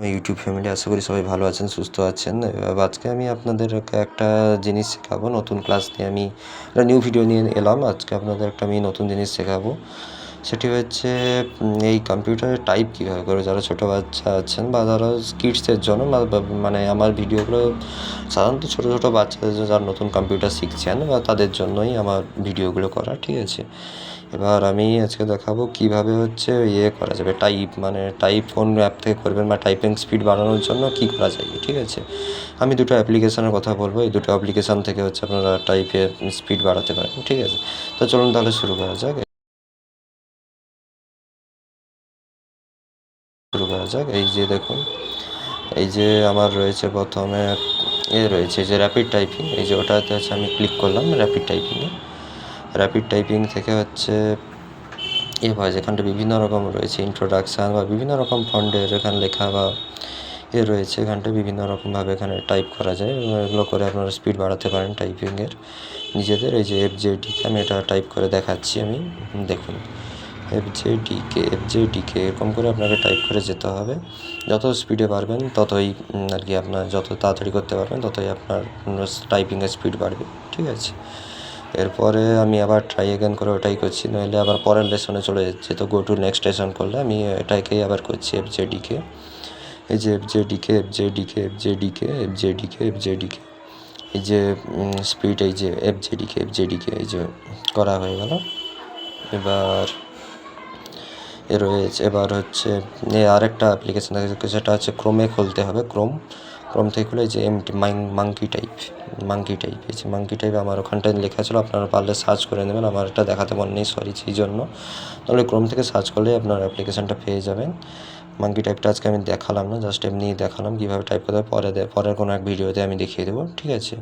YouTube family, আশা করি সবাই ভালো আছেন, সুস্থ আছেন। আজকে আমি আপনাদেরকে একটা জিনিস শেখাবো। নতুন ক্লাস নিয়ে আমি একটা নিউ ভিডিও নিয়ে এলাম। আজকে আপনাদের একটা আমি নতুন জিনিস শেখাবো। সেটি হচ্ছে এই কম্পিউটারে টাইপ কীভাবে করে, যারা ছোটো বাচ্চা আছেন বা যারা কিডসদের জন্য মানে আমার ভিডিওগুলো সাধারণত ছোটো ছোটো বাচ্চাদের যারা নতুন কম্পিউটার শিখছেন বা তাদের জন্যই আমার ভিডিওগুলো করা, ঠিক আছে। এবার আমি আজকে দেখাবো কীভাবে হচ্ছে করা যাবে, টাইপ কোন অ্যাপ থেকে করবেন বা টাইপিং স্পিড বাড়ানোর জন্য কী করা যায়, ঠিক আছে। আমি দুটো অ্যাপ্লিকেশানের কথা বলবো। এই দুটো অ্যাপ্লিকেশান থেকে হচ্ছে আপনারা টাইপের স্পিড বাড়াতে পারেন, ঠিক আছে। তো চলুন তাহলে শুরু করা যাক। এই যে দেখুন, এই যে আমার রয়েছে প্রথমে রয়েছে যে র্যাপিড টাইপিং। এই যে ওটাতে হচ্ছে আমি ক্লিক করলাম র্যাপিড টাইপিং থেকে হচ্ছে হয় যেখানটা বিভিন্ন রকম রয়েছে ইন্ট্রোডাকশান বা বিভিন্ন রকম ফন্টের এখানে লেখা বা রয়েছে। এখানটা বিভিন্ন রকমভাবে এখানে টাইপ করা যায় এবং এগুলো করে আপনারা স্পিড বাড়াতে পারেন টাইপিংয়ের নিজেদের। এই যে FJDK আমি এটা টাইপ করে দেখাচ্ছি। আমি দেখুন, FJDK এরকম করে আপনাকে টাইপ করে যেতে হবে। যত স্পিডে পারবেন ততই আর কি, আপনার যত তাড়াতাড়ি করতে পারবেন ততই আপনার টাইপিংয়ের স্পিড বাড়বে, ঠিক আছে। এরপরে আমি আবার ট্রাই এগেন করে ওটাই করছি, নইলে আবার পরের লেসনে চলে যাচ্ছে। তো গো টু নেক্সট লেসন করলে আমি এটাকেই আবার করছি FJDK। এই যে FJDK এই যে স্পিড, এই যে FJDK এই যে করা হয়ে গেল। এবার হচ্ছে আরেকটা অ্যাপ্লিকেশান থাকে, সেটা হচ্ছে ক্রোমে খুলতে হবে। ক্রোম থেকে খুলে এই যে মাঙ্কি টাইপ এই যে মাঙ্কি টাইপ আমার ওখানটায় লেখা ছিল, আপনারা পারলে সার্চ করে নেবেন। আমার এটা দেখাতে মনে নেই, সরি সেই জন্য। তাহলে ক্রোম থেকে সার্চ করলে আপনার অ্যাপ্লিকেশানটা পেয়ে যাবেন। মাঙ্কি টাইপটা আজকে আমি দেখালাম না, জাস্ট এমনি দেখালাম কীভাবে টাইপ করতে হবে। পরের কোনো এক ভিডিওতে আমি দেখিয়ে দেবো, ঠিক আছে।